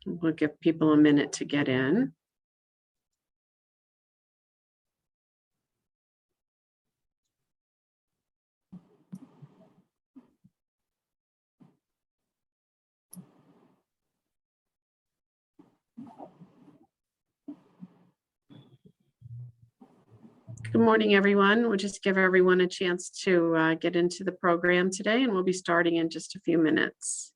We'll give people a minute to get in. Good morning, everyone. We'll just give everyone a chance to get into the program today, and we'll be starting in just a few minutes.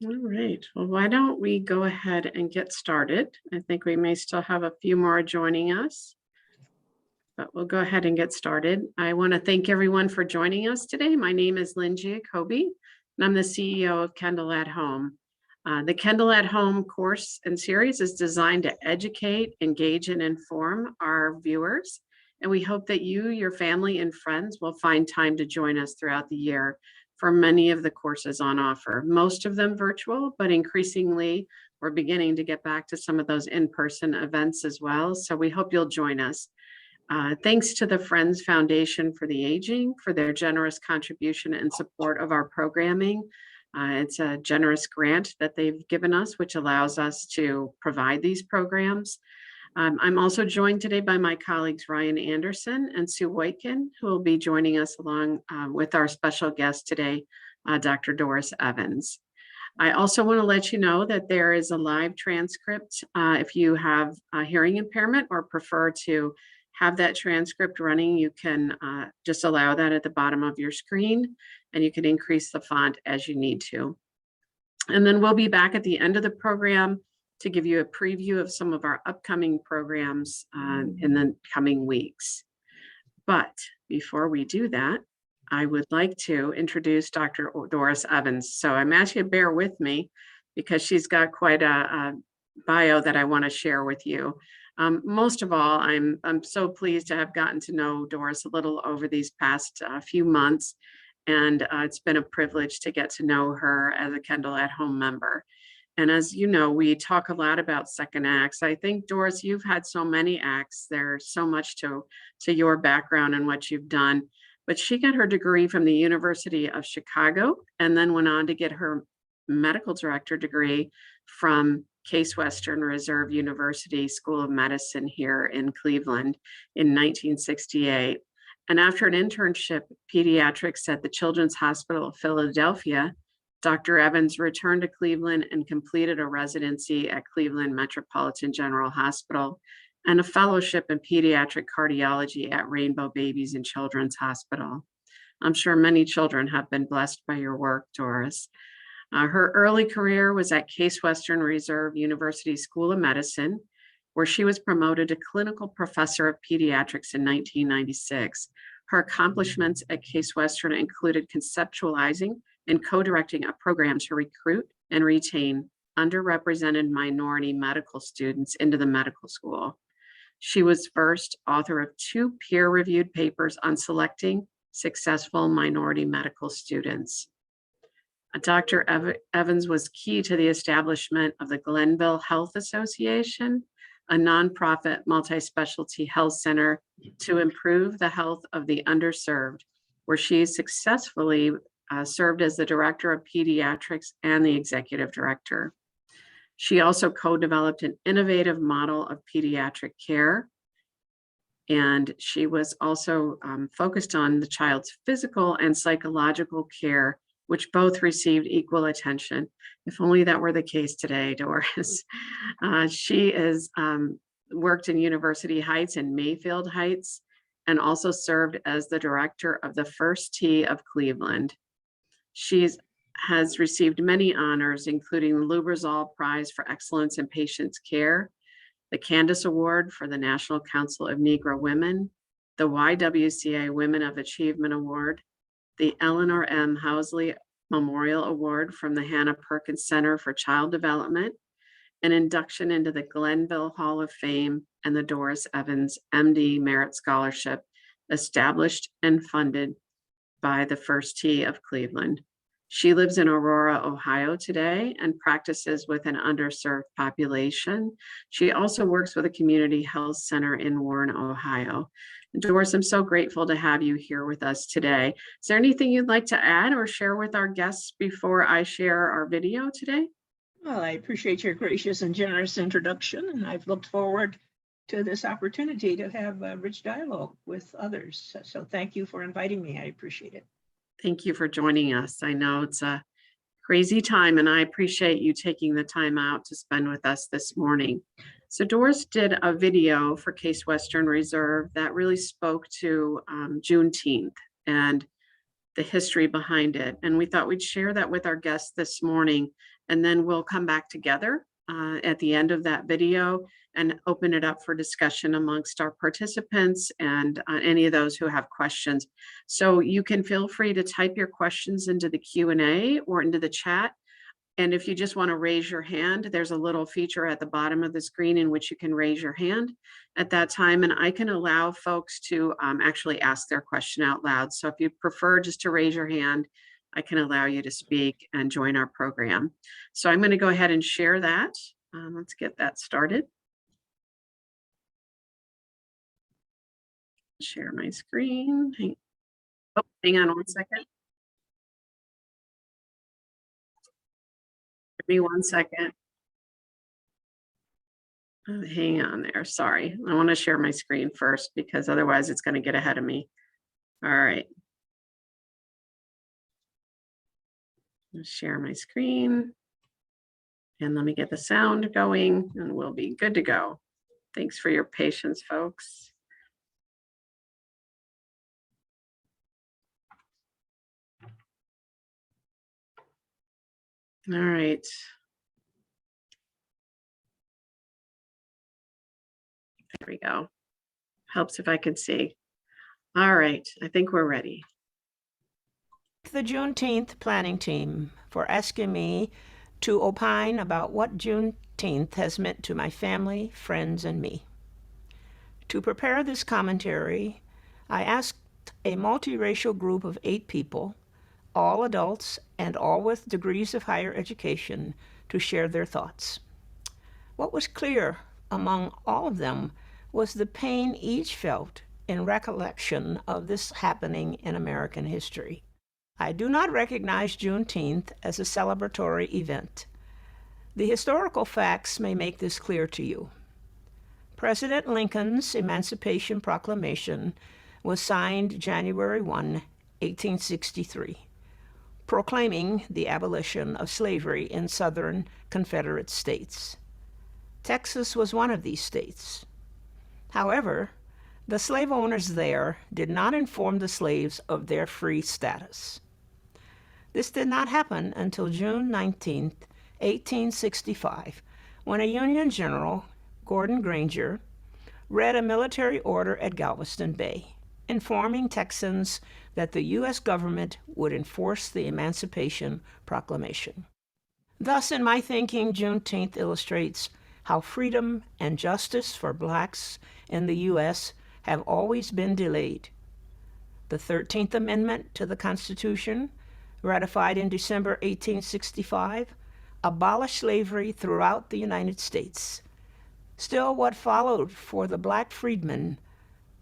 All right, well, why don't we go ahead and get started? I think we may still have a few more joining us, but we'll go ahead and get started. I want to thank everyone for joining us today. My name is Lynn Giacobbe, and I'm the CEO of Kendal at Home. The Kendal at Home course and series is designed to educate, engage, and inform our viewers. And we hope that you, your family, and friends will find time to join us throughout the year for many of the courses on offer, most of them virtual, but increasingly we're beginning to get back to some of those in-person events as well. So we hope you'll join us. Thanks to the Friends Foundation for the Aging for their generous contribution and support of our programming. It's a generous grant that they've given us, which allows us to provide these programs. I'm also joined today by my colleagues Ryan Anderson and Sue Whitekin, who will be joining us along with our special guest today, Dr. Doris Evans. I also want to let you know that there is a live transcript if you have a hearing impairment or prefer to have that transcript running. You can just allow that at the bottom of your screen, and you can increase the font as you need to. And then we'll be back at the end of the program to give you a preview of some of our upcoming programs in the coming weeks. But before we do that, I would like to introduce Dr. Doris Evans. So I'm asking you to bear with me because she's got quite a bio that I want to share with you. Most of all, I'm so pleased to have gotten to know Doris a little over these past few months. And it's been a privilege to get to know her as a Kendal at Home member. And as you know, we talk a lot about second acts. I think, Doris, you've had so many acts. There's so much to your background and what you've done. But she got her degree from the University of Chicago and then went on to get her medical director degree from Case Western Reserve University School of Medicine here in Cleveland in 1968. And after an internship pediatrics at the Children's Hospital of Philadelphia, Dr. Evans returned to Cleveland and completed a residency at Cleveland Metropolitan General Hospital and a fellowship in pediatric cardiology at Rainbow Babies and Children's Hospital. I'm sure many children have been blessed by your work, Doris. Her early career was at Case Western Reserve University School of Medicine, where she was promoted to clinical professor of pediatrics in 1996. Her accomplishments at Case Western included conceptualizing and co-directing a program to recruit and retain underrepresented minority medical students into the medical school. She was first author of 2 peer-reviewed papers on selecting successful minority medical students. Dr. Evans was key to the establishment of the Glenville Health Association, a nonprofit multi-specialty health center to improve the health of the underserved, where she successfully served as the director of pediatrics and the executive director. She also co-developed an innovative model of pediatric care, and she was also focused on the child's physical and psychological care, which both received equal attention. If only that were the case today, Doris. She is worked in University Heights and Mayfield Heights, and also served as the director of the First Tee of Cleveland. She has received many honors, including the Lubrizol Prize for Excellence in Patients' Care, the Candace Award for the National Council of Negro Women, the YWCA Women of Achievement Award, the Eleanor M. Housley Memorial Award from the Hannah Perkins Center for Child Development, an induction into the Glenville Hall of Fame, and the Doris Evans MD Merit Scholarship, established and funded by the First Tee of Cleveland. She lives in Aurora, Ohio today and practices with an underserved population. She also works with a community health center in Warren, Ohio. Doris, I'm so grateful to have you here with us today. Is there anything you'd like to add or share with our guests before I share our video today? Well, I appreciate your gracious and generous introduction, and I've looked forward to this opportunity to have a rich dialogue with others. So thank you for inviting me. I appreciate it. Thank you for joining us. I know it's a crazy time, and I appreciate you taking the time out to spend with us this morning. So Doris did a video for Case Western Reserve that really spoke to Juneteenth and the history behind it. And we thought we'd share that with our guests this morning, and then we'll come back together at the end of that video and open it up for discussion amongst our participants and any of those who have questions. So you can feel free to type your questions into the Q&A or into the chat. And if you just want to raise your hand, there's a little feature at the bottom of the screen in which you can raise your hand at that time. And I can allow folks to actually ask their question out loud. So if you prefer just to raise your hand, I can allow you to speak and join our program. So I'm going to go ahead and share that. Let's get that started. Share my screen. Hang on one second. Give me 1 second. Hang on there. Sorry. I want to share my screen first because otherwise it's going to get ahead of me. All right. I'll share my screen. And let me get the sound going and we'll be good to go. Thanks for your patience, folks. All right. There we go. Helps if I can see. All right. I think we're ready. The Juneteenth planning team for asking me to opine about what Juneteenth has meant to my family, friends, and me. To prepare this commentary, I asked a multiracial group of 8 people, all adults and all with degrees of higher education, to share their thoughts. What was clear among all of them was the pain each felt in recollection of this happening in American history. I do not recognize Juneteenth as a celebratory event. The historical facts may make this clear to you. President Lincoln's Emancipation Proclamation was signed January 1, 1863, proclaiming the abolition of slavery in Southern Confederate states. Texas was one of these states. However, the slave owners there did not inform the slaves of their free status. This did not happen until June 19, 1865, when a Union general, Gordon Granger, read a military order at Galveston Bay, informing Texans that the U.S. government would enforce the Emancipation Proclamation. Thus, in my thinking, Juneteenth illustrates how freedom and justice for Blacks in the U.S. have always been delayed. The 13th Amendment to the Constitution, ratified in December 1865, abolished slavery throughout the United States. Still, what followed for the Black freedmen,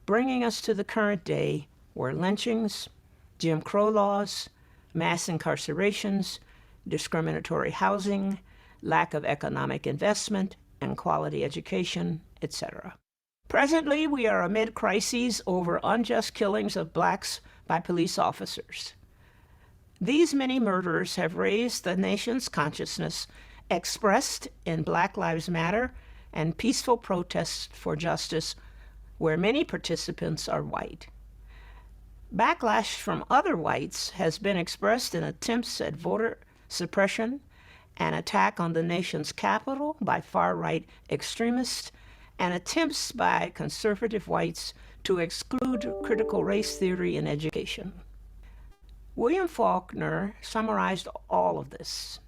bringing us to the current day, were lynchings, Jim Crow laws, mass incarcerations, discriminatory housing, lack of economic investment and quality education, etc. Presently, we are amid crises over unjust killings of Blacks by police officers. These many murders have raised the nation's consciousness, expressed in Black Lives Matter and peaceful protests for justice, where many participants are white. Backlash from other whites has been expressed in attempts at voter suppression, an attack on the nation's capital by far-right extremists, and attempts by conservative whites to exclude critical race theory in education. William Faulkner summarized all of this.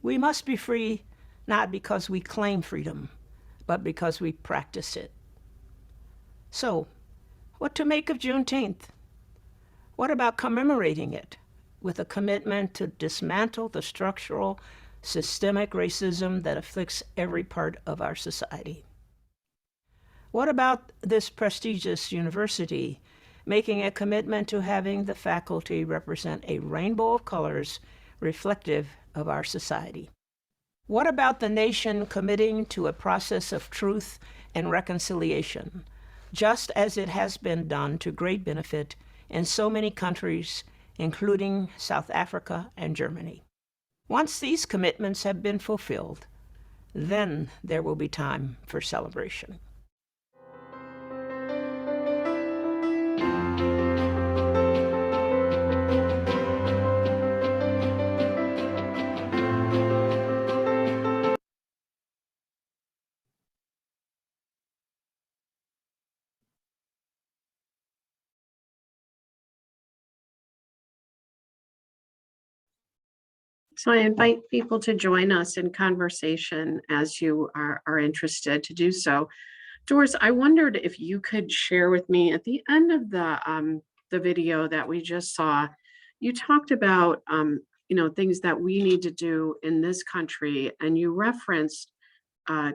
We must be free not because we claim freedom, but because we practice it. So, what to make of Juneteenth? What about commemorating it with a commitment to dismantle the structural, systemic racism that afflicts every part of our society? What about this prestigious university making a commitment to having the faculty represent a rainbow of colors reflective of our society? What about the nation committing to a process of truth and reconciliation, just as it has been done to great benefit in so many countries, including South Africa and Germany? Once these commitments have been fulfilled, then there will be time for celebration. So I invite people to join us in conversation as you are interested to do so. Doris, I wondered if you could share with me at the end of the video that we just saw, you talked about things that we need to do in this country, and you referenced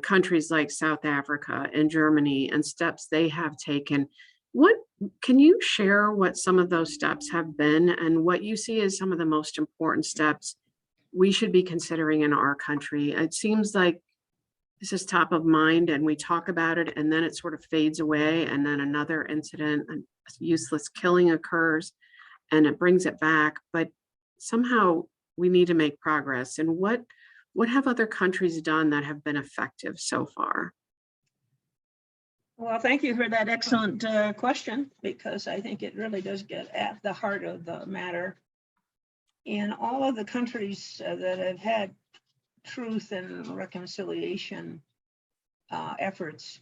countries like South Africa and Germany and steps they have taken. What can you share what some of those steps have been and what you see as some of the most important steps we should be considering in our country? It seems like this is top of mind and we talk about it and then it sort of fades away, and then another incident, a useless killing occurs and it brings it back. But somehow we need to make progress. And what have other countries done that have been effective so far? Well, thank you for that excellent question, because I think it really does get at the heart of the matter. In all of the countries that have had truth and reconciliation efforts,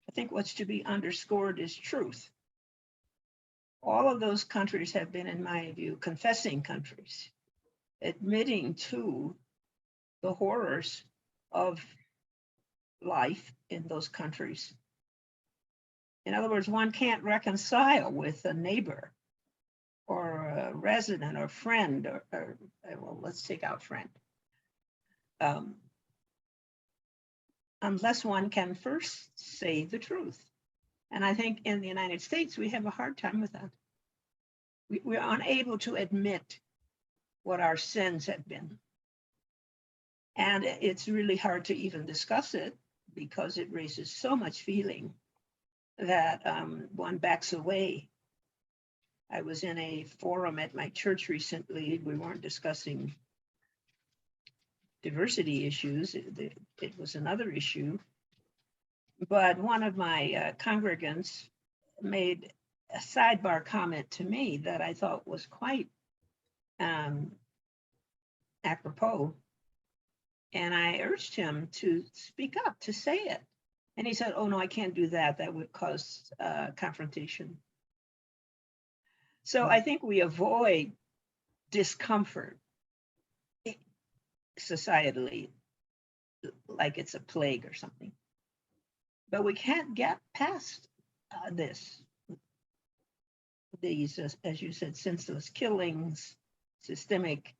I think what's to be underscored is truth. All of those countries have been, in my view, confessing countries, admitting to the horrors of life in those countries. In other words, one can't reconcile with a neighbor or a resident or friend, or well, let's take out friend, unless one can first say the truth. And I think in the United States, we have a hard time with that. We're unable to admit what our sins have been. And it's really hard to even discuss it because it raises so much feeling that one backs away. I was in a forum at my church recently. We weren't discussing diversity issues. It was another issue. But one of my congregants made a sidebar comment to me that I thought was quite apropos. And I urged him to speak up, to say it. And he said, "Oh, no, I can't do that. That would cause confrontation." So I think we avoid discomfort societally, like it's a plague or something. But we can't get past these, as you said, senseless killings, systemic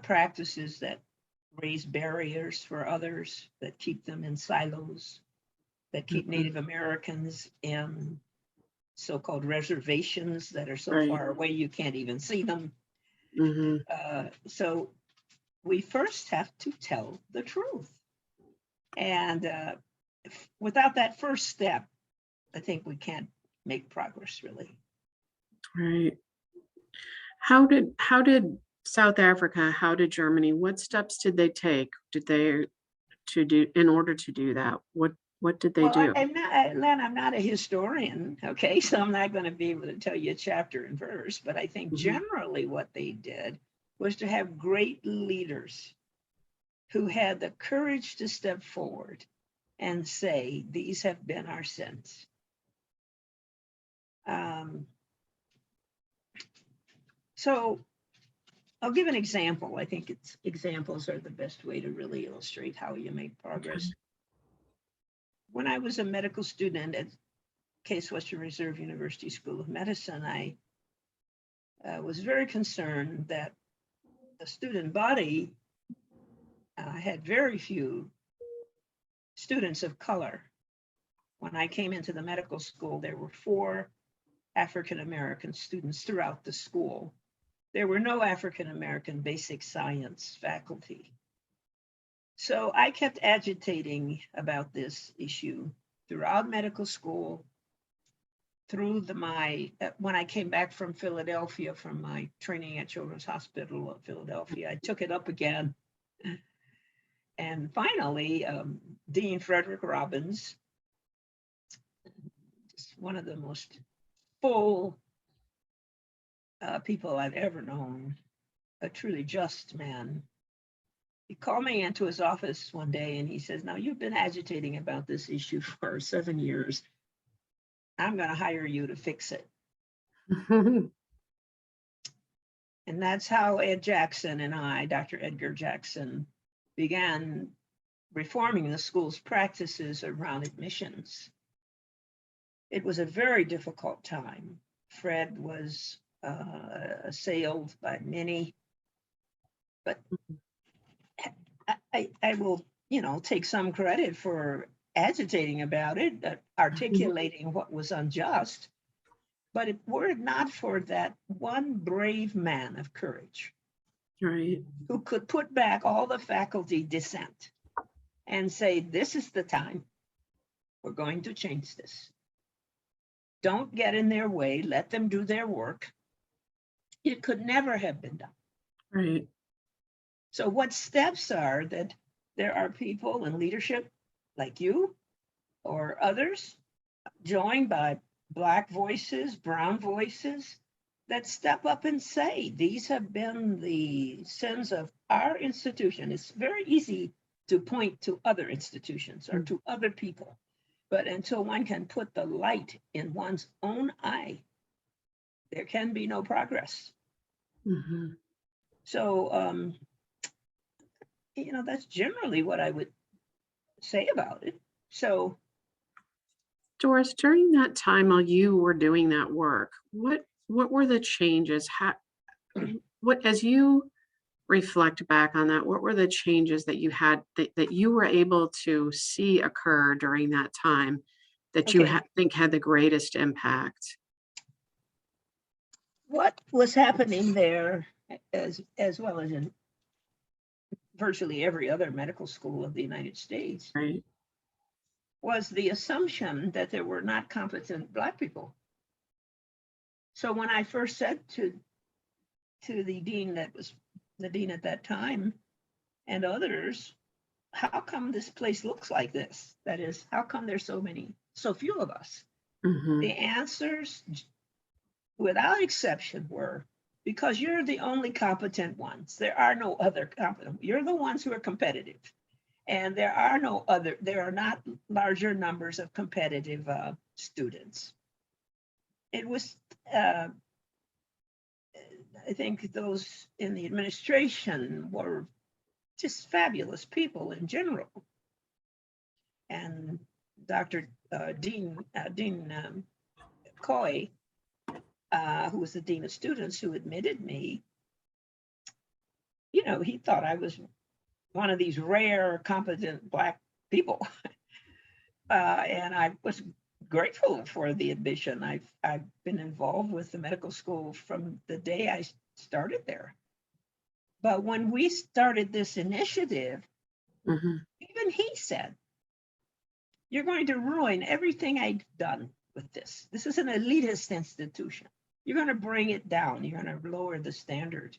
practices that raise barriers for others, that keep them in silos, that keep Native Americans in so-called reservations that are so far away you can't even see them. So we first have to tell the truth. And without that first step, I think we can't make progress, really. Right. How did South Africa, how did Germany, what steps did they take? In order to do that? What did they do? Len, I'm not a historian, okay? So I'm not going to be able to tell you chapter and verse, but I think generally what they did was to have great leaders who had the courage to step forward and say, these have been our sins. So I'll give an example. I think examples are the best way to really illustrate how you make progress. When I was a medical student at Case Western Reserve University School of Medicine, I was very concerned that the student body had very few students of color. When I came into the medical school, there were 4 African-American students throughout the school. There were no African-American basic science faculty. So I kept agitating about this issue throughout medical school, through when I came back from Philadelphia, from my training at Children's Hospital of Philadelphia, I took it up again. And finally, Dean Frederick Robbins, just one of the most full people I've ever known, a truly just man. He called me into his office one day and he says, "Now you've been agitating about this issue for 7 years. I'm going to hire you to fix it." And that's how Ed Jackson and I, Dr. Edgar Jackson, began reforming the school's practices around admissions. It was a very difficult time. Fred was assailed by many, but I will, take some credit for agitating about it, articulating what was unjust. But if were it not for that one brave man of courage, Right. who could put back all the faculty dissent and say, "This is the time. We're going to change this. Don't get in their way. Let them do their work," it could never have been done. Right. So what steps are that there are people in leadership like you or others, joined by Black voices, brown voices, that step up and say, "These have been the sins of our institution." It's very easy to point to other institutions or to other people, but until one can put the light in one's own eye, there can be no progress. Mm-hmm. So, that's generally what I would say about it. So, Doris, during that time while you were doing that work, what were the changes? As you reflect back on that, what were the changes that you had that you were able to see occur during that time that you okay, think had the greatest impact? what was happening there, as well as in virtually every other medical school of the United States, Right. was the assumption that there were not competent Black people. So when I first said to the dean, that was the dean at that time, and others, "How come this place looks like this? That is, how come there's so few of us?" Mm-hmm. The answers, without exception, were, "Because you're the only competent ones. There are no other competent. You're the ones who are competitive. And there are not larger numbers of competitive students." It was, I think those in the administration were just fabulous people in general. And Dr. Dean Coy, who was the dean of students, who admitted me, he thought I was one of these rare, competent Black people. And I was grateful for the admission. I've been involved with the medical school from the day I started there. But when we started this initiative, Mm-hmm. even he said, "You're going to ruin everything I've done with this. This is an elitist institution. You're going to bring it down. You're going to lower the standard,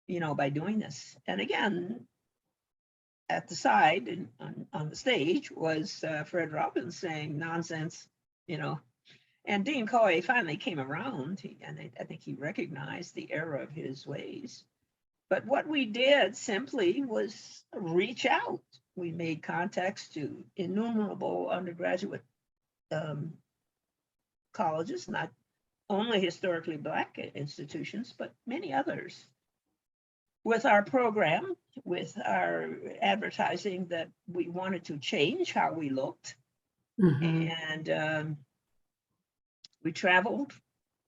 by doing this." And again, at the side and on the stage was Fred Robbins saying, "Nonsense," And Dean Coy finally came around, and I think he recognized the error of his ways. But what we did simply was reach out. We made contacts to innumerable undergraduate colleges, not only historically Black institutions, but many others. With our program, with our advertising that we wanted to change how we looked, Mhm. and we traveled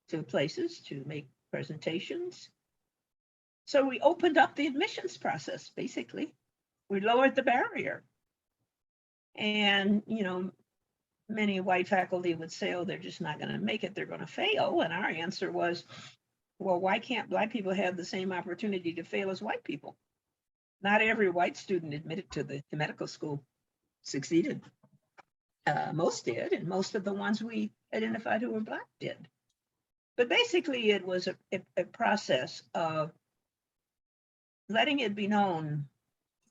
to places to make presentations. So we opened up the admissions process, basically. We lowered the barrier. And, many white faculty would say, oh, they're just not going to make it, they're going to fail. And our answer was, well, why can't Black people have the same opportunity to fail as white people? Not every white student admitted to the medical school succeeded. Most did, and most of the ones we identified who were Black did. But basically, it was a process of letting it be known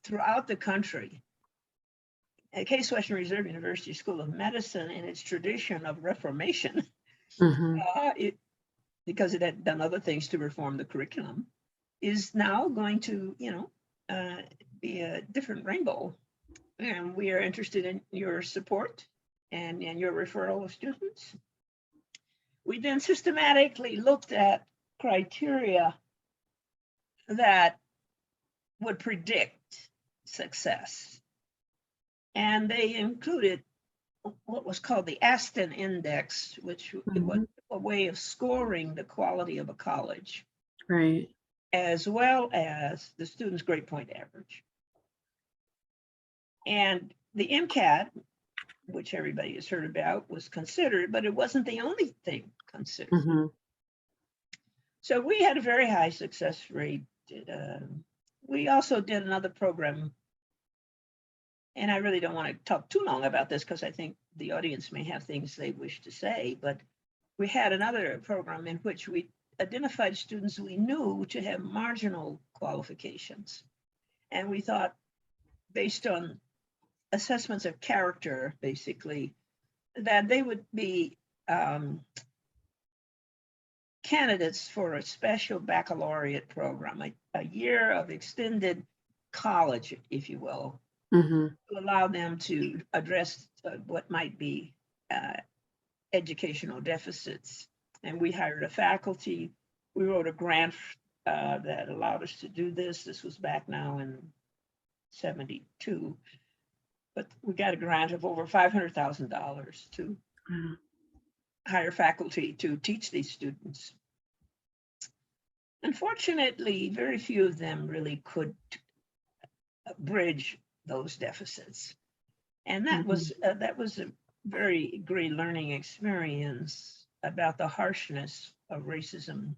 throughout the country. Case Western Reserve University School of Medicine, in its tradition of reformation, Mhm. because it had done other things to reform the curriculum, is now going to, be a different rainbow. And we are interested in your support and your referral of students. We then systematically looked at criteria that would predict success. And they included what was called the Aston Index, which was a way of scoring the quality of a college, Right. as well as the student's grade point average. And the MCAT, which everybody has heard about, was considered, but it wasn't the only thing considered. Mhm. So we had a very high success rate. We also did another program, and I really don't want to talk too long about this because I think the audience may have things they wish to say, but we had another program in which we identified students we knew to have marginal qualifications. And we thought, based on assessments of character, basically, that they would be candidates for a special baccalaureate program, a year of extended college, if you will, Mhm. to allow them to address what might be educational deficits. And we hired a faculty. We wrote a grant that allowed us to do this. This was back now in 72. But we got a grant of over $500,000 to Wow. hire faculty to teach these students. Unfortunately, very few of them really could bridge those deficits. And that was a very great learning experience about the harshness of racism.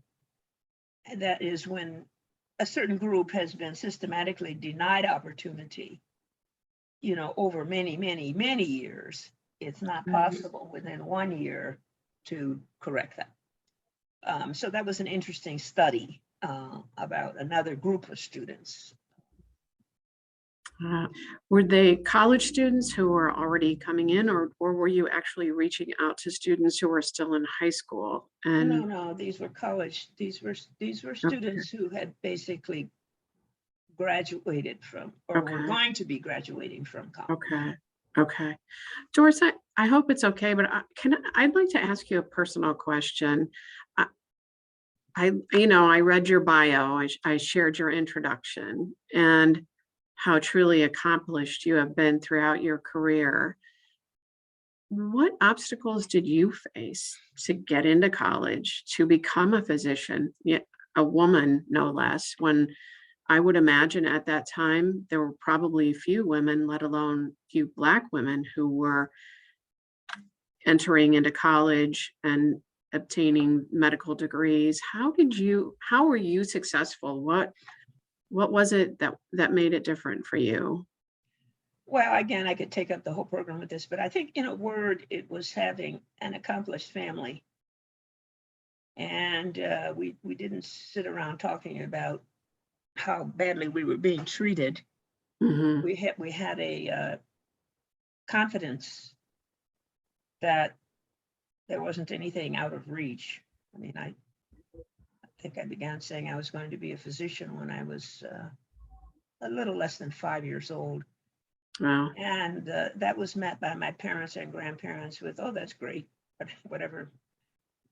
And that is when a certain group has been systematically denied opportunity, over many, many, many years. It's not possible within 1 year to correct that. So that was an interesting study about another group of students. Were they college students who were already coming in, or were you actually reaching out to students who were still in high school? And No, these were college. These were okay, students who had basically graduated from, or were okay, going to be graduating from college. okay. Doris, I hope it's okay, but I'd like to ask you a personal question. I read your bio. I shared your introduction and how truly accomplished you have been throughout your career. What obstacles did you face to get into college, to become a physician, yet a woman, no less, when I would imagine at that time there were probably few women, let alone few Black women, who were entering into college and obtaining medical degrees. How were you successful? What was it that made it different for you? Well, again, I could take up the whole program with this, but I think in a word, it was having an accomplished family. And we didn't sit around talking about how badly we were being treated. Hmm. We had a confidence that there wasn't anything out of reach. I mean, I think I began saying I was going to be a physician when I was a little less than 5 years old. Wow. And that was met by my parents and grandparents with, oh, that's great, but whatever.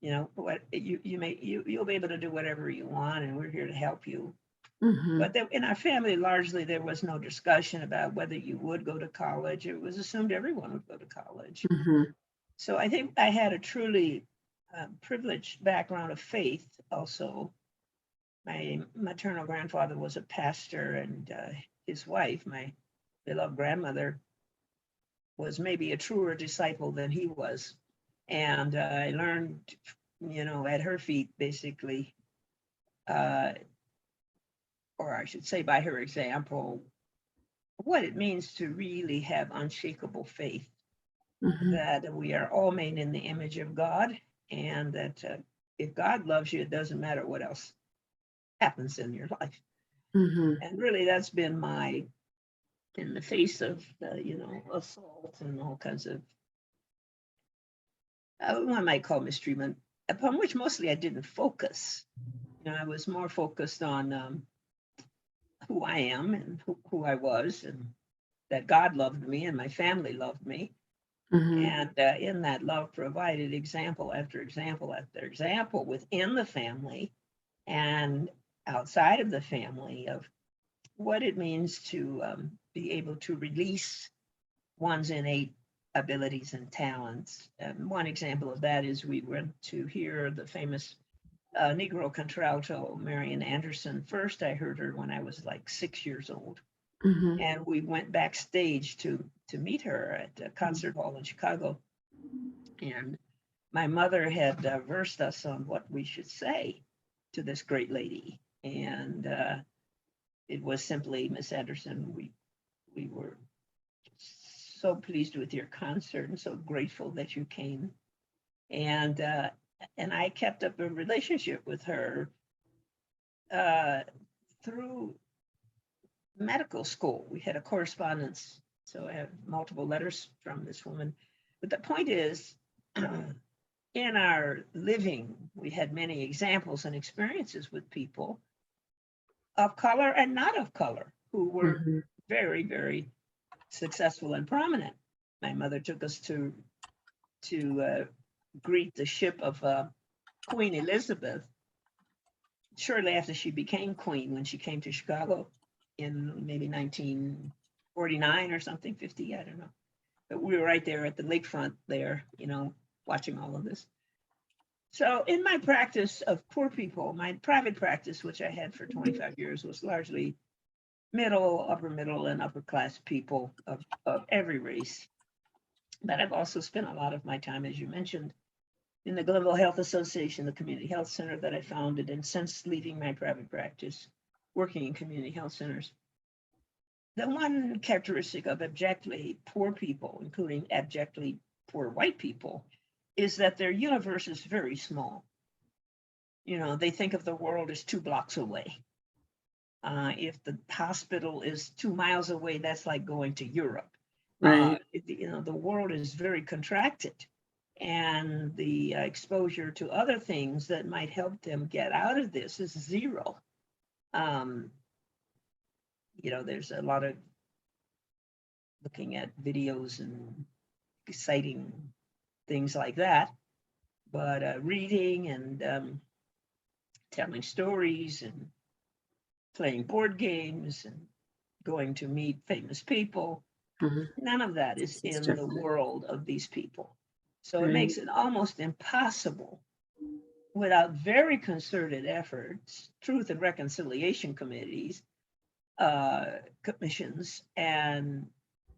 you know, what you'll be able to do whatever you want, and we're here to help you. Mhm. But in our family, largely, there was no discussion about whether you would go to college. It was assumed everyone would go to college. Mhm. So I think I had a truly privileged background of faith also. My maternal grandfather was a pastor, and his wife, my beloved grandmother, was maybe a truer disciple than he was. And I learned, you know, at her feet, basically, uh, or I should say by her example, what it means to really have unshakable faith, Mhm. that we are all made in the image of God, and that if God loves you, it doesn't matter what else happens in your life. Mhm. And really, that's been my, in the face of, you know, assault and all kinds of, one might call mistreatment, upon which mostly I didn't focus. You know, I was more focused on who I am and who I was, and that God loved me and my family loved me. Mhm. And in that love provided example after example after example within the family and outside of the family of what it means to be able to release one's innate abilities and talents. One example of that is we went to hear the famous Negro contralto, Marian Anderson. First, I heard her when I was like 6 years old. Mhm. And we went backstage to meet her at a concert hall in Chicago. And my mother had versed us on what we should say to this great lady. And it was simply, Miss Anderson, we were so pleased with your concert and so grateful that you came. And I kept up a relationship with her uh, through medical school. We had a correspondence, so I have multiple letters from this woman. But the point is, in our living, we had many examples and experiences with people of color and not of color who were Mhm. very, very successful and prominent. My mother took us to greet the ship of Queen Elizabeth shortly after she became queen, when she came to Chicago in maybe 1949 or something, 50, I don't know. But we were right there at the lakefront there, you know, watching all of this. So in my practice of poor people, my private practice, which I had for 25 years, was largely middle, upper middle, and upper class people of every race. But I've also spent a lot of my time, as you mentioned, in the Global Health Association, the community health center that I founded, and since leaving my private practice, working in community health centers. The one characteristic of abjectly poor people, including abjectly poor white people, is that their universe is very small. You know, they think of the world as 2 blocks away. If the hospital is 2 miles away, that's like going to Europe. Right. You know, the world is very contracted, and the exposure to other things that might help them get out of this is zero. You know, there's a lot of looking at videos and citing things like that, but reading and telling stories and playing board games and going to meet famous people, Mhm. none of that is It's in the different. world of these people. So it Right. makes it almost impossible without very concerted efforts, truth and reconciliation committees, commissions, and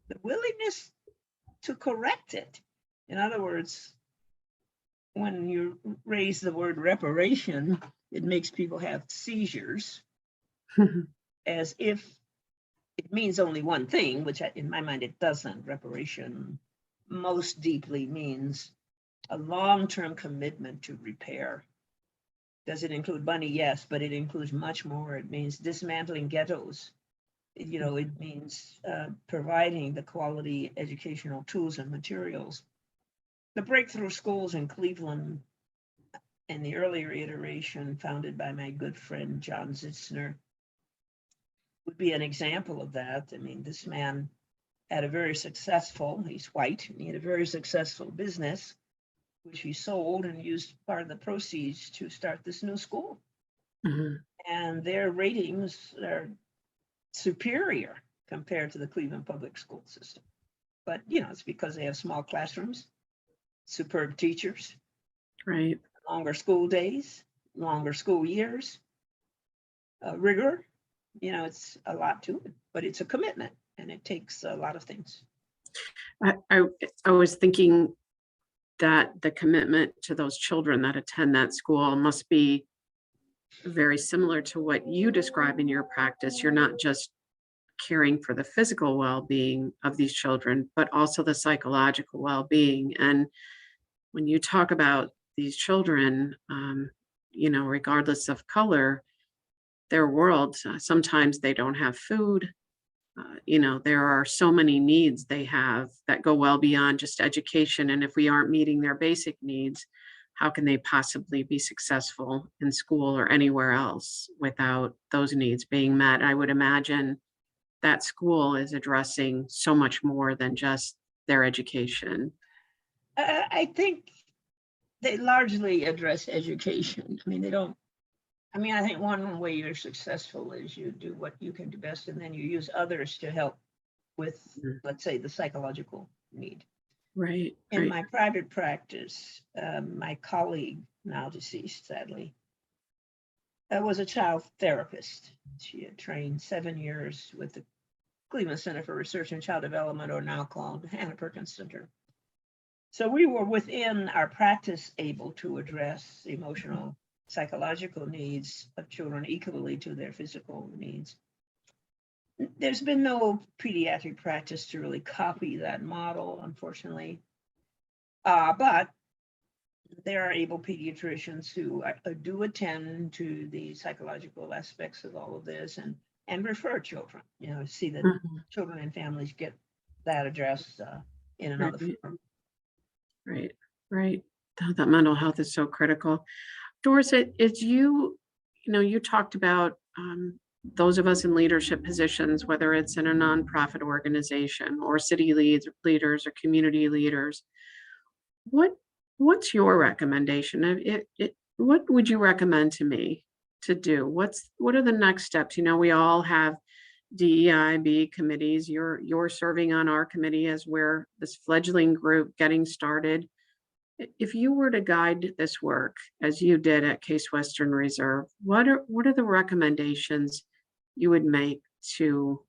the willingness to correct it. In other words, when you raise the word reparation, it makes people have seizures as if it means only one thing, which in my mind it doesn't. Reparation most deeply means a long-term commitment to repair. Does it include money? Yes, but it includes much more. It means dismantling ghettos. You know, it means providing the quality educational tools and materials. The breakthrough schools in Cleveland in the earlier iteration, founded by my good friend John Zitzner, would be an example of that. I mean, this man had a very successful, he's white, and he had a very successful business. which he sold and used part of the proceeds to start this new school. Mhm. And their ratings are superior compared to the Cleveland public school system. But, it's because they have small classrooms, superb teachers, Right. longer school days, longer school years, rigor. It's a lot to it, but it's a commitment and it takes a lot of things. I was thinking that the commitment to those children that attend that school must be very similar to what you describe in your practice. You're not just caring for the physical well-being of these children, but also the psychological well-being. And when you talk about these children, regardless of color, their world, sometimes they don't have food. There are so many needs they have that go well beyond just education. And if we aren't meeting their basic needs, how can they possibly be successful in school or anywhere else without those needs being met? I would imagine that school is addressing so much more than just their education. I think they largely address education. I think one way you're successful is you do what you can do best, and then you use others to help with, Mhm. let's say, the psychological need. Right. In Right. my private practice, my colleague, now deceased, sadly, was a child therapist. She had trained 7 years with the Cleveland Center for Research and Child Development, or now called Hannah Perkins Center. So we were within our practice able to address emotional, psychological needs of children equally to their physical needs. There's been no pediatric practice to really copy that model, unfortunately. But there are able pediatricians who do attend to the psychological aspects of all of this and refer children, see that Mhm. children and families get that addressed in another Right. form. Right. Right. That mental health is so critical. Doris, it's you talked about those of us in leadership positions, whether it's in a nonprofit organization or city leaders or community leaders. What what's your recommendation? What would you recommend to me to do? What are the next steps? We all have DEIB committees. You're serving on our committee as we're this fledgling group getting started. If you were to guide this work as you did at Case Western Reserve, what are the recommendations you would make to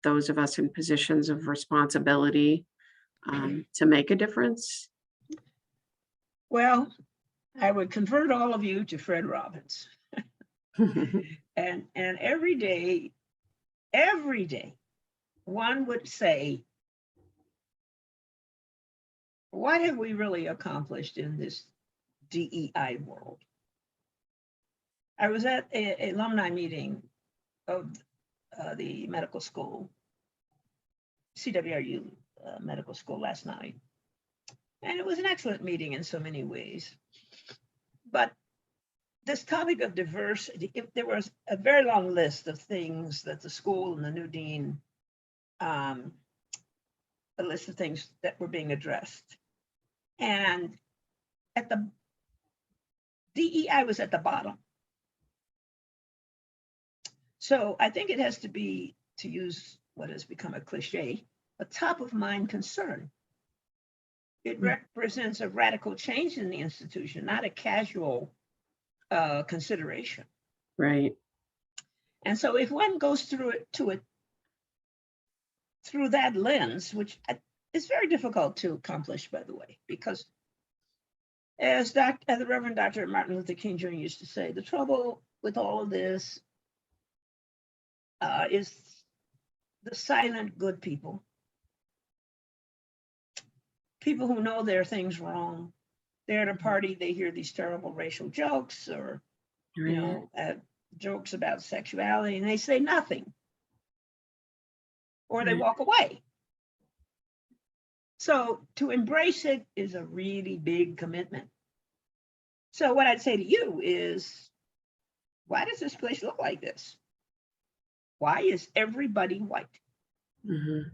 those of us in positions of responsibility to make a difference? Well, I would convert all of you to Fred Robbins. And every day, one would say, what have we really accomplished in this DEI world? I was at an alumni meeting of the medical school, CWRU medical school last night. And it was an excellent meeting in so many ways. But this topic of diversity, if there was a very long list of things that the school and the new dean, a list of things that were being addressed. And at the DEI was at the bottom. So I think it has to be, to use what has become a cliche, a top of mind concern. It represents a radical change in the institution, not a casual consideration. Right. And so if one goes through that lens, which is very difficult to accomplish, by the way, because as the Reverend Dr. Martin Luther King Jr. used to say, the trouble with all of this is the silent good people who know their things wrong. They're at a party, they hear these terrible racial jokes or jokes about sexuality, and they say nothing, or they walk away. So to embrace it is a really big commitment. So what I'd say to you is, why does this place look like this? Why is everybody white? Mm-hmm.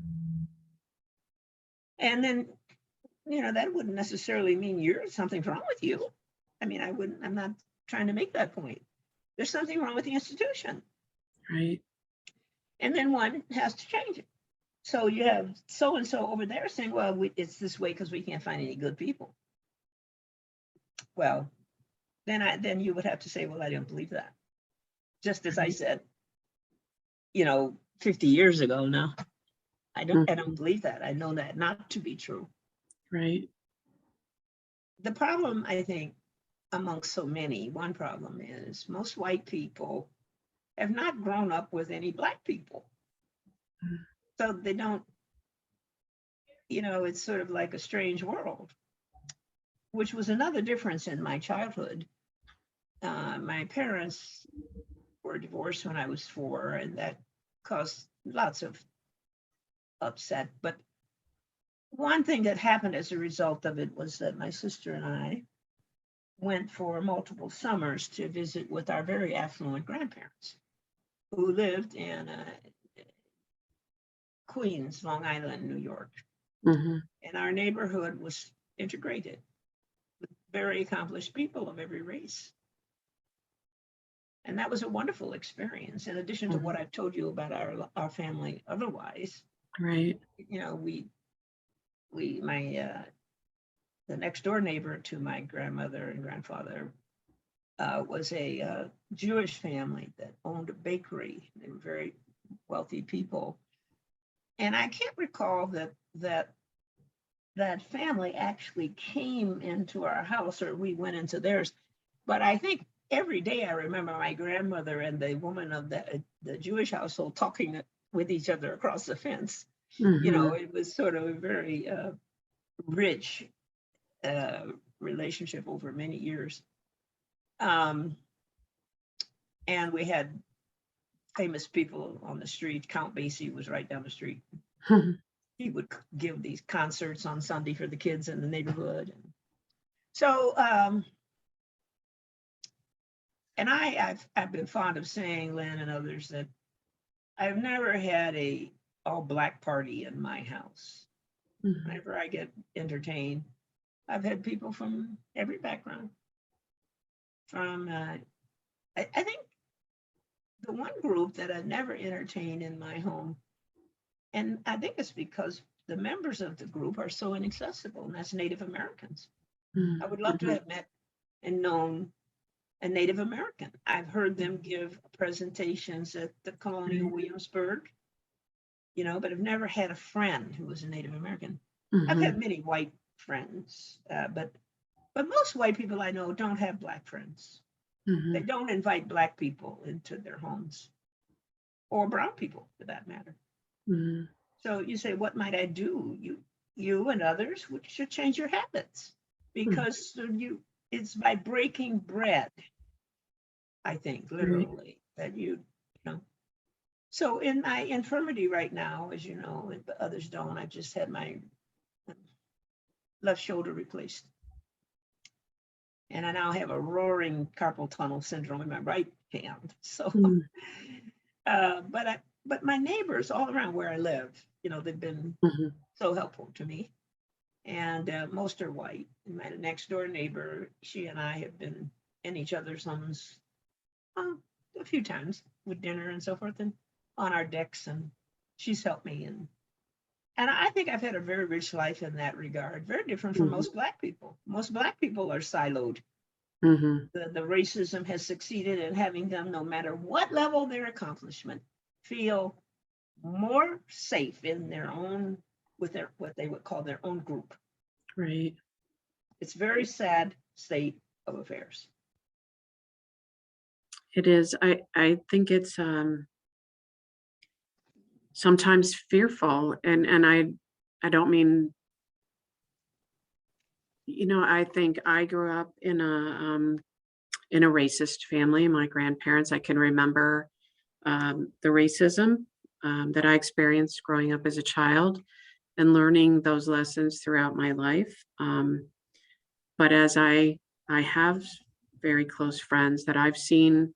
And then that wouldn't necessarily mean something's wrong with you. I mean, I'm not trying to make that point. There's something wrong with the institution. Right. And then one has to change it. So you have so-and-so over there saying, well, it's this way because we can't find any good people. Well, then you would have to say, well, I don't believe that. Just as I said, 50 years ago now, I don't believe that. I know that not to be true. Right. The problem, I think, amongst so many, one problem is most white people have not grown up with any Black people. So they don't, it's sort of like a strange world, which was another difference in my childhood. My parents were divorced when I was 4, and that caused lots of upset. But one thing that happened as a result of it was that my sister and I went for multiple summers to visit with our very affluent grandparents who lived in Queens, Long Island, New York. Mm-hmm. And our neighborhood was integrated with very accomplished people of every race. And that was a wonderful experience. In addition to what I've told you about our family otherwise, Right. The next door neighbor to my grandmother and grandfather was a Jewish family that owned a bakery. They were very wealthy people. And I can't recall that family actually came into our house or we went into theirs. But I think every day I remember my grandmother and the woman of the Jewish household talking with each other across the fence. Mm-hmm. It was sort of a very rich relationship over many years. And we had famous people on the street. Count Basie was right down the street. He would give these concerts on Sunday for the kids in the neighborhood. So, and I've been fond of saying, Lynn and others, that I've never had a all Black party in my house. Mm-hmm. Whenever I get entertained, I've had people from every background. From, I think the one group that I've never entertained in my home, and I think it's because the members of the group are so inaccessible, and that's Native Americans. Mm-hmm. I would love to have met and known a Native American. I've heard them give presentations at the Colonial Williamsburg, but I've never had a friend who was a Native American. Mm-hmm. I've had many white friends, but most white people I know don't have Black friends. Mm-hmm. They don't invite Black people into their homes, or brown people for that matter. Mm-hmm. So you say, what might I do? You and others should change your habits, because it's by breaking bread, I think, literally, that you know. So in my infirmity right now, as you know, and others don't, I just had my left shoulder replaced. And I now have a roaring carpal tunnel syndrome in my right hand. So, but my neighbors all around where I live, they've been so helpful to me. And most are white. And my next door neighbor, she and I have been in each other's homes a few times with dinner and so forth, and on our decks. And she's helped me. And I think I've had a very rich life in that regard, very different from most Black people. Most Black people are siloed. The racism has succeeded in having them, no matter what level their accomplishment, feel more safe in their own, with what they would call their own group. Right. It's a very sad state of affairs. It is. I think it's sometimes fearful, and I don't mean, I think I grew up in a racist family. My grandparents, I can remember the racism that I experienced growing up as a child and learning those lessons throughout my life. But as I have very close friends that I've seen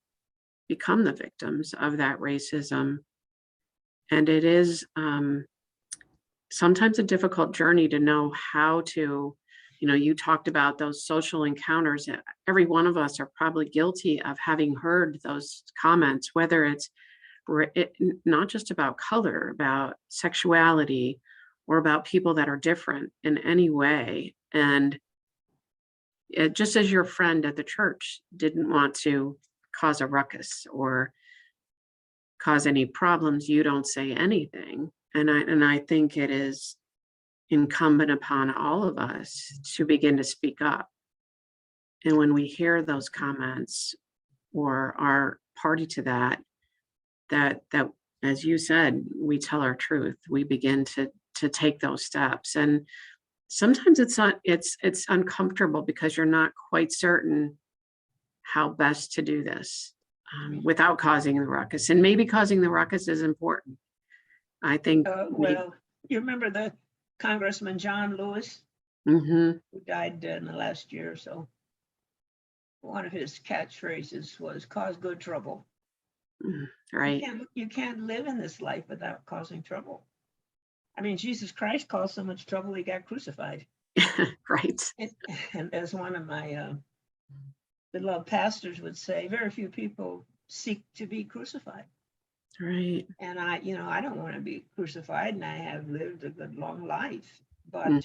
become the victims of that racism, and it is sometimes a difficult journey to know how to, you talked about those social encounters. Every one of us are probably guilty of having heard those comments, whether it's not just about color, about sexuality, or about people that are different in any way. And just as your friend at the church didn't want to cause a ruckus or cause any problems, you don't say anything. And I think it is incumbent upon all of us to begin to speak up. And when we hear those comments or are party to that as you said, we tell our truth. We begin to take those steps. And sometimes it's uncomfortable because you're not quite certain how best to do this without causing the ruckus. And maybe causing the ruckus is important. I think. Well, you remember the Congressman John Lewis, Mm-hmm. who died in the last year or so? One of his catchphrases was "cause good trouble." Right. You can't live in this life without causing trouble. I mean, Jesus Christ caused so much trouble, he got crucified. Right. And as one of my beloved pastors would say, very few people seek to be crucified. Right. And I don't want to be crucified, and I have lived a good long life. But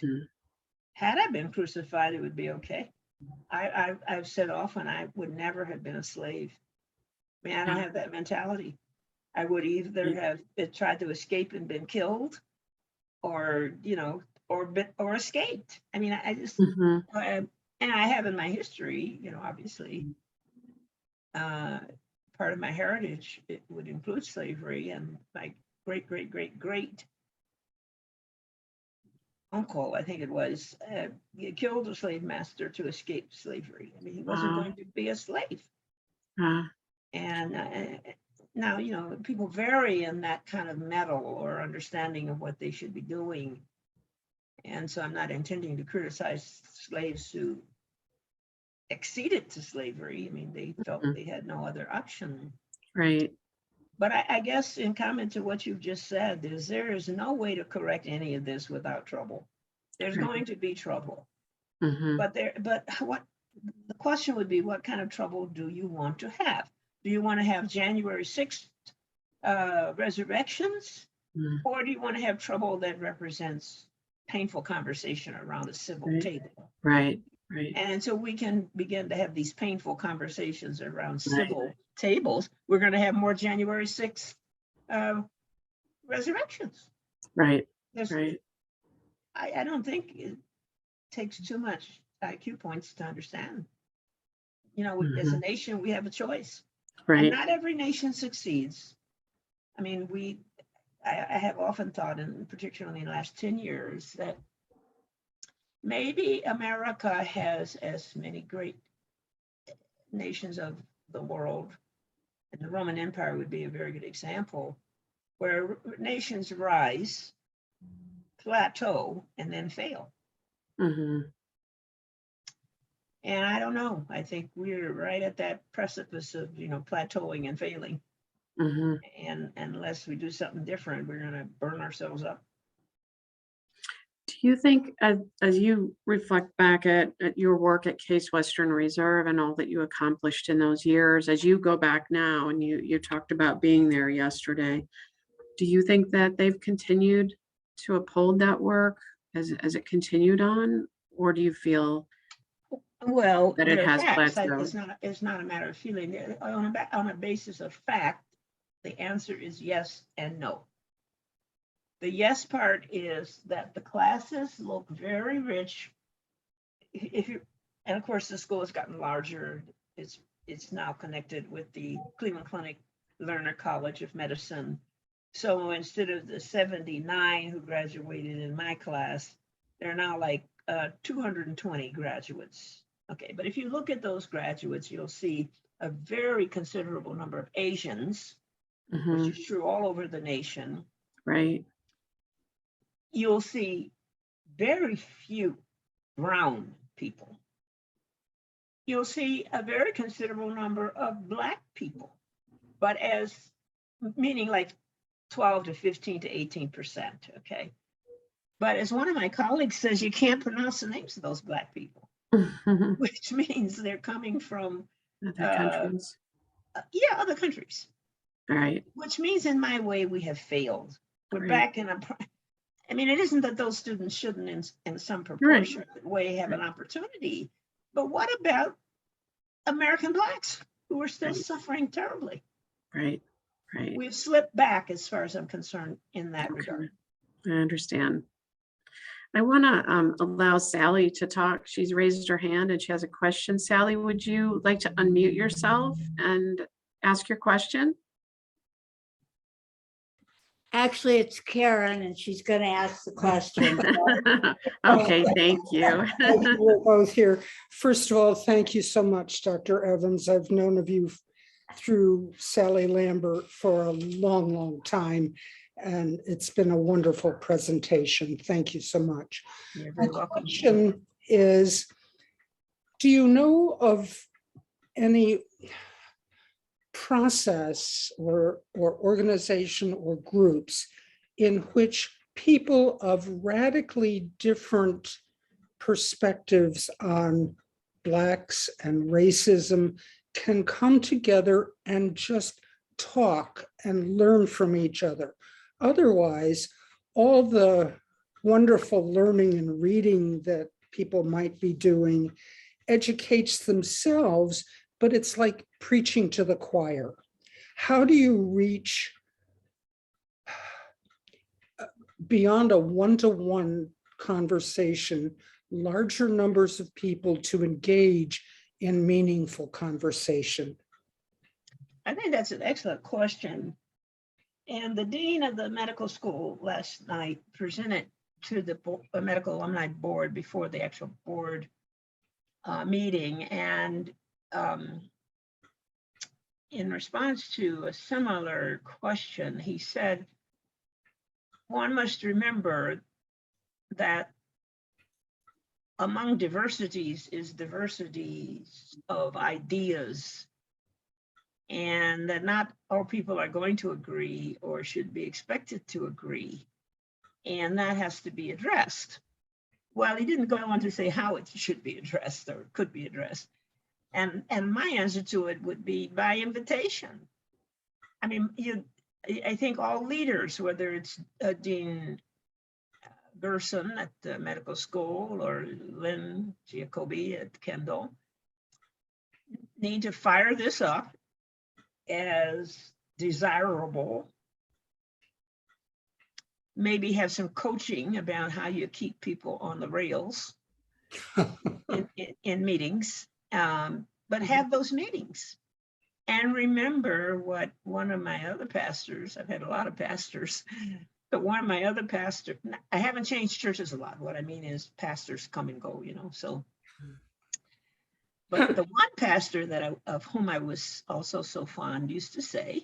had I been crucified, it would be okay. I've said often I would never have been a slave. I mean, I don't have that mentality. I would either have tried to escape and been killed, or or escaped. I mean, I just and I have in my history, obviously, part of my heritage, it would include slavery, and my great great great great uncle, I think it was, he killed a slave master to escape slavery. I mean, he wasn't going to be a slave. And now, people vary in that kind of mettle or understanding of what they should be doing. And so I'm not intending to criticize slaves who acceded to slavery. I mean, they felt they had no other option. Right. But I guess in comment to what you've just said, there is no way to correct any of this without trouble. There's going to be trouble. But what the question would be, what kind of trouble do you want to have? Do you want to have January 6th resurrections? Or do you want to have trouble that represents painful conversation around a civil table? Right. Right. And until we can begin to have these painful conversations around civil tables, we're going to have more January 6th resurrections. Right. Right. I don't think it takes too much IQ points to understand. As a nation, we have a choice. Right. And not every nation succeeds. I mean, I have often thought, and particularly in the last 10 years, that maybe America has as many great nations of the world, and the Roman Empire would be a very good example, where nations rise, plateau, and then fail. And I don't know. I think we're right at that precipice of, plateauing and failing. And unless we do something different, we're going to burn ourselves up. Do you think, as you reflect back at your work at Case Western Reserve and all that you accomplished in those years, as you go back now, and you talked about being there yesterday, do you think that they've continued to uphold that work as it continued on, or do you feel that it has plateaued? It's not a matter of feeling. On a basis of fact, the answer is yes and no. The yes part is that the classes look very rich. And of course, the school has gotten larger. It's now connected with the Cleveland Clinic Lerner College of Medicine. So instead of the 79 who graduated in my class, there are now like 220 graduates. Okay, but if you look at those graduates, you'll see a very considerable number of Asians, which is true all over the nation. Right. You'll see very few brown people. You'll see a very considerable number of Black people, but meaning like 12 to 15 to 18%, okay? But as one of my colleagues says, you can't pronounce the names of those Black people, Other which means they're coming from, countries. other countries, Right. which means in my way, we have failed. We're Right. back in I mean, it isn't that those students shouldn't in some proportionate way have an opportunity, but what about American Blacks who are still Right. suffering terribly? Right. Right. We've slipped back as far as I'm concerned in that Okay. regard. I understand. I want to allow Sally to talk. She's raised her hand and she has a question. Sally, would you like to unmute yourself and ask your question? Actually, it's Karen and she's going to ask the question. Okay, thank you. We're both here. First of all, thank you so much, Dr. Evans. I've known of you through Sally Lambert for a long, long time, and it's been a wonderful presentation. Thank you so much. You're My very welcome. question is, do you know of any process or organization or groups in which people of radically different perspectives on Blacks and racism can come together and just talk and learn from each other? Otherwise, all the wonderful learning and reading that people might be doing educates themselves, but it's like preaching to the choir. How do you reach beyond a one-to-one conversation, larger numbers of people to engage in meaningful conversation? I think that's an excellent question. And the dean of the medical school last night presented to the medical alumni board before the actual board meeting. And in response to a similar question, he said, one must remember that among diversities is diversities of ideas, and that not all people are going to agree or should be expected to agree. And that has to be addressed. Well, he didn't go on to say how it should be addressed or could be addressed. And my answer to it would be by invitation. I mean, I think all leaders, whether it's Dean Gerson at the medical school or Lynn Giacobbe at Kendal, need to fire this up as desirable. Maybe have some coaching about how you keep people on the rails in meetings, but have those meetings. And remember what one of my other pastors, I've had a lot of pastors, but one of my other pastors, I haven't changed churches a lot. What I mean is pastors come and go, so. But the one pastor of whom I was also so fond used to say,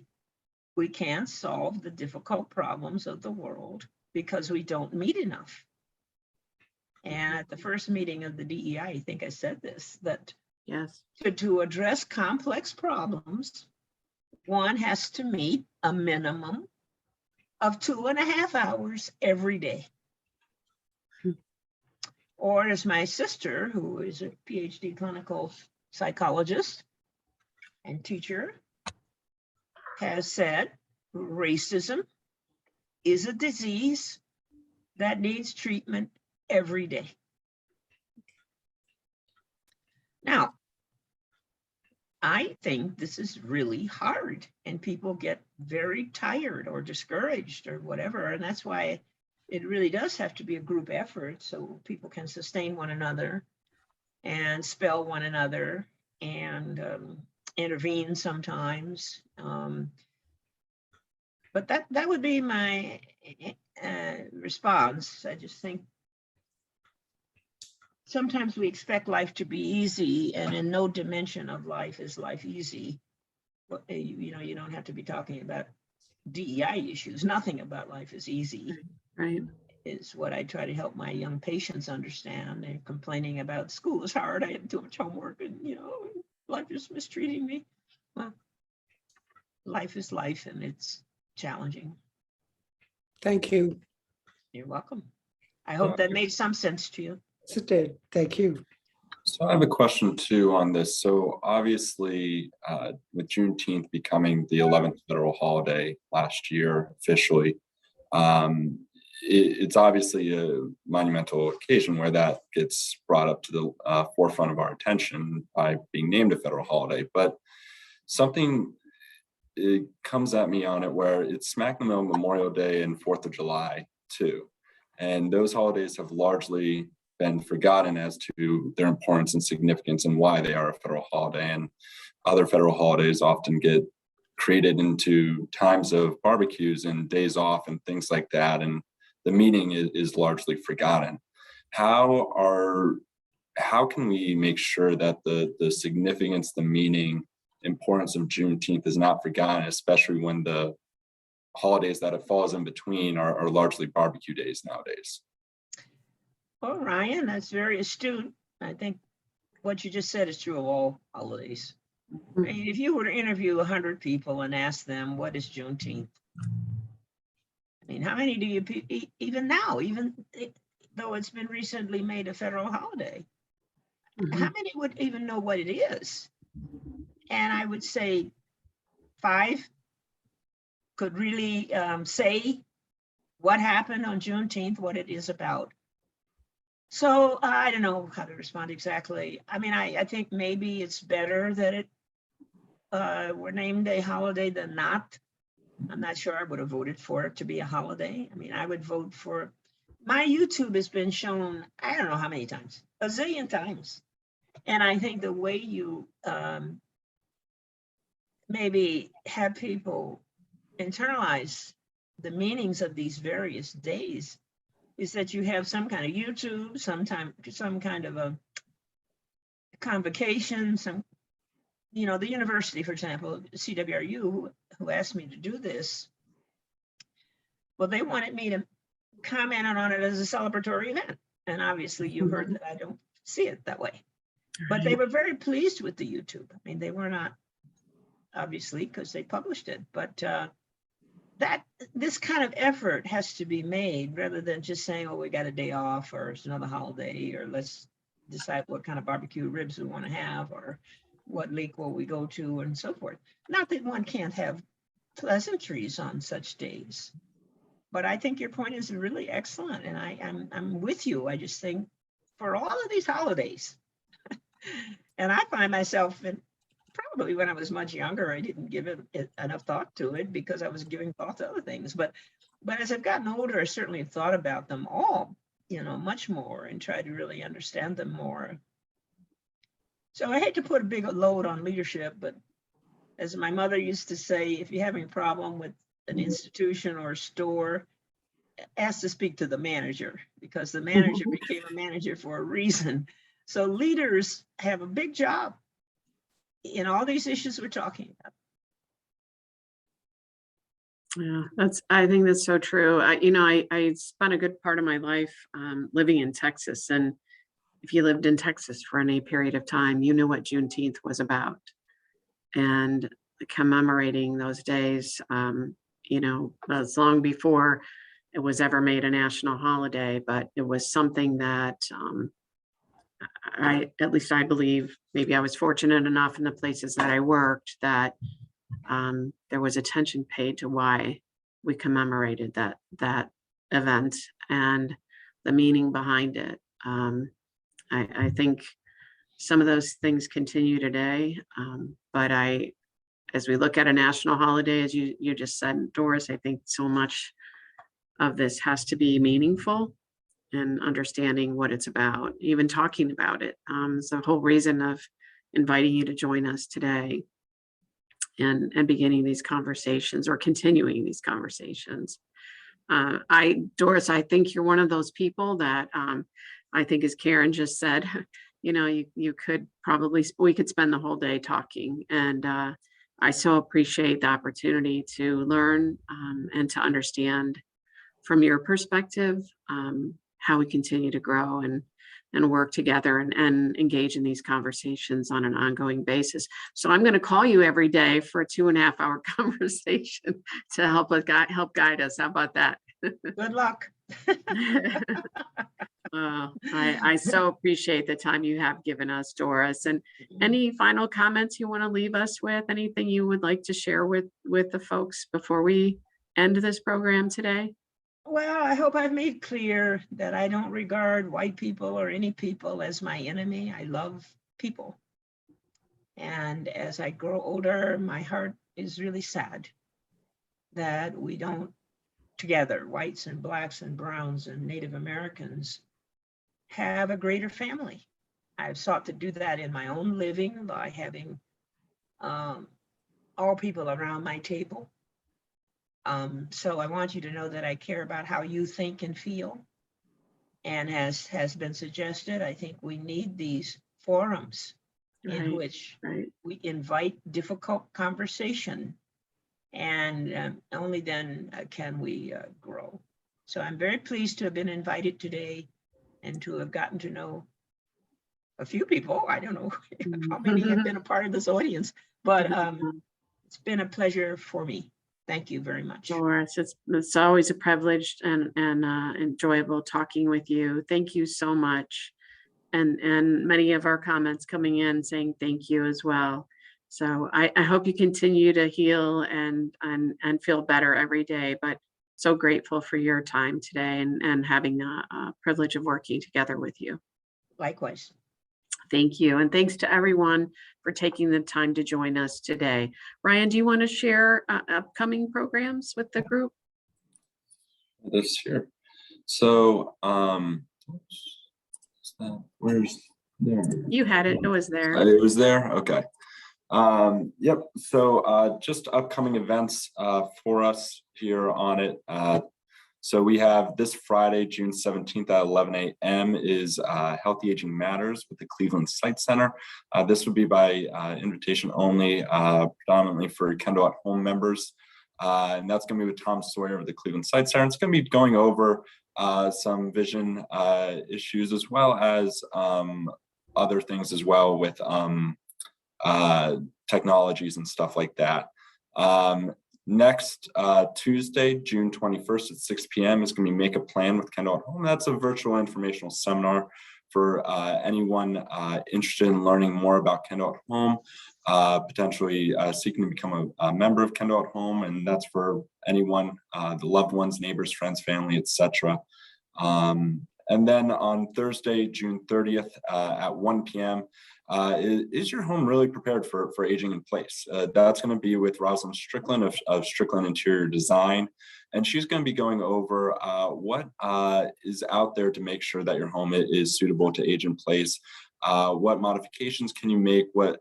we can't solve the difficult problems of the world because we don't meet enough. And at the first meeting of the DEI, I think I said this, that Yes. to address complex problems, one has to meet a minimum of 2.5 hours every day. Or as my sister, who is a PhD clinical psychologist and teacher, has said, racism is a disease that needs treatment every day. Now, I think this is really hard and people get very tired or discouraged or whatever. And that's why it really does have to be a group effort so people can sustain one another and spell one another and intervene sometimes. But that would be my response. I just think sometimes we expect life to be easy, and in no dimension of life is life easy. You don't have to be talking about DEI issues. Nothing about life is easy. Right. Is what I try to help my young patients understand. They're complaining about school is hard. I have too much homework, and life is mistreating me. Well, life is life, and it's challenging. Thank you. You're welcome. I hope that made some sense to you. Yes, it did. Thank you. So I have a question too on this. So obviously, with Juneteenth becoming the 11th federal holiday last year officially, it's obviously a monumental occasion where that gets brought up to the forefront of our attention by being named a federal holiday. But something it comes at me on it where it's smack in the middle of Memorial Day and 4th of July too. And those holidays have largely been forgotten as to their importance and significance and why they are a federal holiday. And other federal holidays often get created into times of barbecues and days off and things like that. And the meaning is largely forgotten. How can we make sure that the significance, the meaning, importance of Juneteenth is not forgotten, especially when the holidays that it falls in between are largely barbecue days nowadays? Well, Ryan, that's very astute. I think what you just said is true of all holidays. I mean, if you were to interview 100 people and ask them, what is Juneteenth? I mean, how many do you, even now, even though it's been recently made a federal holiday, how many would even know what it is? And I would say 5 could really say what happened on Juneteenth, what it is about. So I don't know how to respond exactly. I mean, I think maybe it's better that it were named a holiday than not. I'm not sure I would have voted for it to be a holiday. I mean, I would vote for, my YouTube has been shown, I don't know how many times, a zillion times. And I think the way you maybe have people internalize the meanings of these various days is that you have some kind of YouTube, some kind of a convocation, the university, for example, CWRU, who asked me to do this. Well, they wanted me to comment on it as a celebratory event. And obviously you heard that I don't see it that way. But they were very pleased with the YouTube. I mean, they were not, obviously, because they published it, but this kind of effort has to be made rather than just saying, oh, we got a day off or it's another holiday, or let's decide what kind of barbecue ribs we want to have or what lake will we go to and so forth. Not that one can't have pleasantries on such days, but I think your point is really excellent. And I'm with you. I just think for all of these holidays, and I find myself in, probably when I was much younger, I didn't give it enough thought to it because I was giving thought to other things. But as I've gotten older, I certainly have thought about them all, much more and tried to really understand them more. So I hate to put a big load on leadership, but as my mother used to say, if you're having a problem with an institution or a store, ask to speak to the manager, because the manager became a manager for a reason. So leaders have a big job in all these issues we're talking about. Yeah, I think that's so true. I spent a good part of my life living in Texas, and if you lived in Texas for any period of time, you knew what Juneteenth was about. And commemorating those days, was long before it was ever made a national holiday, but it was something that at least I believe, maybe I was fortunate enough in the places that I worked that there was attention paid to why we commemorated that event and the meaning behind it. I think some of those things continue today, but as we look at a national holiday, as you just said, Doris, I think so much of this has to be meaningful and understanding what it's about, even talking about it. It's the whole reason of inviting you to join us today and beginning these conversations or continuing these conversations. Doris, I think you're one of those people that I think, as Karen just said, you could probably, we could spend the whole day talking. And I so appreciate the opportunity to learn and to understand from your perspective how we continue to grow and work together and engage in these conversations on an ongoing basis. So I'm going to call you every day for a 2.5-hour conversation to help guide us. How about that? Good luck. I so appreciate the time you have given us, Doris. And any final comments you want to leave us with? Anything you would like to share with the folks before we end this program today? Well, I hope I've made clear that I don't regard white people or any people as my enemy. I love people. And as I grow older, my heart is really sad that we don't together, whites and blacks and browns and Native Americans, have a greater family. I've sought to do that in my own living by having all people around my table. So I want you to know that I care about how you think and feel. And as has been suggested, I think we need these forums in which we invite difficult conversation, and only then can we grow. So I'm very pleased to have been invited today and to have gotten to know a few people. I don't know how many have been a part of this audience, but it's been a pleasure for me. Thank you very much. Doris, it's always a privilege and enjoyable talking with you. Thank you so much. And many of our comments coming in saying thank you as well. So I hope you continue to heal and feel better every day, but so grateful for your time today and having the privilege of working together with you. Likewise. Thank you. And thanks to everyone for taking the time to join us today. Ryan, do you want to share upcoming programs with the group? This year. So, where's there? You had it. It was there. It was there. Okay. Yep. So just upcoming events for us here on it. So we have this Friday, June 17th at 11 a.m. is Healthy Aging Matters with the Cleveland Site Center. This would be by invitation only, predominantly for Kendal at Home members. And that's going to be with Tom Sawyer of the Cleveland Site Center. It's going to be going over some vision issues as well as other things as well with technologies and stuff like that. Next Tuesday, June 21st at 6 p.m. is going to be Make a Plan with Kendal at Home. That's a virtual informational seminar for anyone interested in learning more about Kendal at Home, potentially seeking to become a member of Kendal at Home. And that's for anyone, the loved ones, neighbors, friends, family, etc. And then on Thursday, June 30th at 1 p.m., is your home really prepared for aging in place? That's going to be with Rosalind Strickland of Strickland Interior Design. And she's going to be going over what is out there to make sure that your home is suitable to age in place. What modifications can you make? What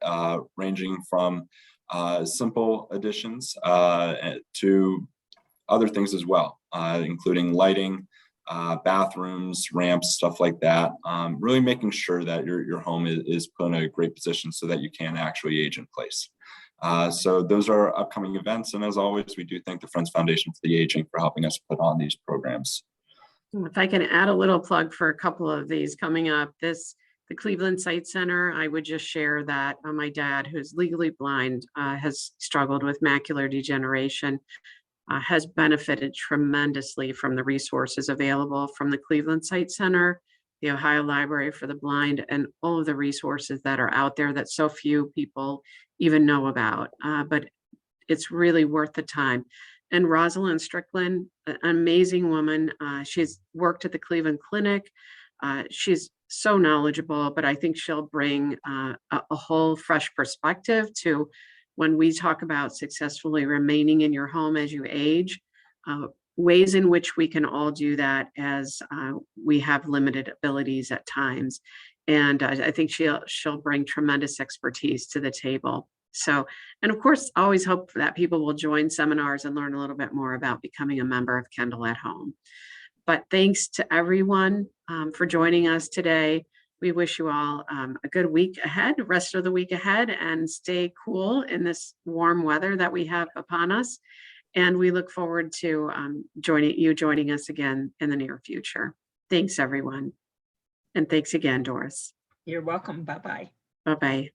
ranging from simple additions to other things as well, including lighting, bathrooms, ramps, stuff like that. Really making sure that your home is put in a great position so that you can actually age in place. So those are upcoming events. And as always, we do thank the Friends Foundation for the Aging for helping us put on these programs. If I can add a little plug for a couple of these coming up, the Cleveland Site Center, I would just share that my dad, who's legally blind, has struggled with macular degeneration, has benefited tremendously from the resources available from the Cleveland Site Center, the Ohio Library for the Blind, and all of the resources that are out there that so few people even know about. But it's really worth the time. And Rosalind Strickland, an amazing woman. She's worked at the Cleveland Clinic. She's so knowledgeable, but I think she'll bring a whole fresh perspective to when we talk about successfully remaining in your home as you age, ways in which we can all do that as we have limited abilities at times. And I think she'll bring tremendous expertise to the table. So, and of course, always hope that people will join seminars and learn a little bit more about becoming a member of Kendal at Home. But thanks to everyone for joining us today. We wish you all a good week ahead, rest of the week ahead, and stay cool in this warm weather that we have upon us. And we look forward to joining us again in the near future. Thanks, everyone. And thanks again, Doris. You're welcome. Bye-bye. Bye-bye.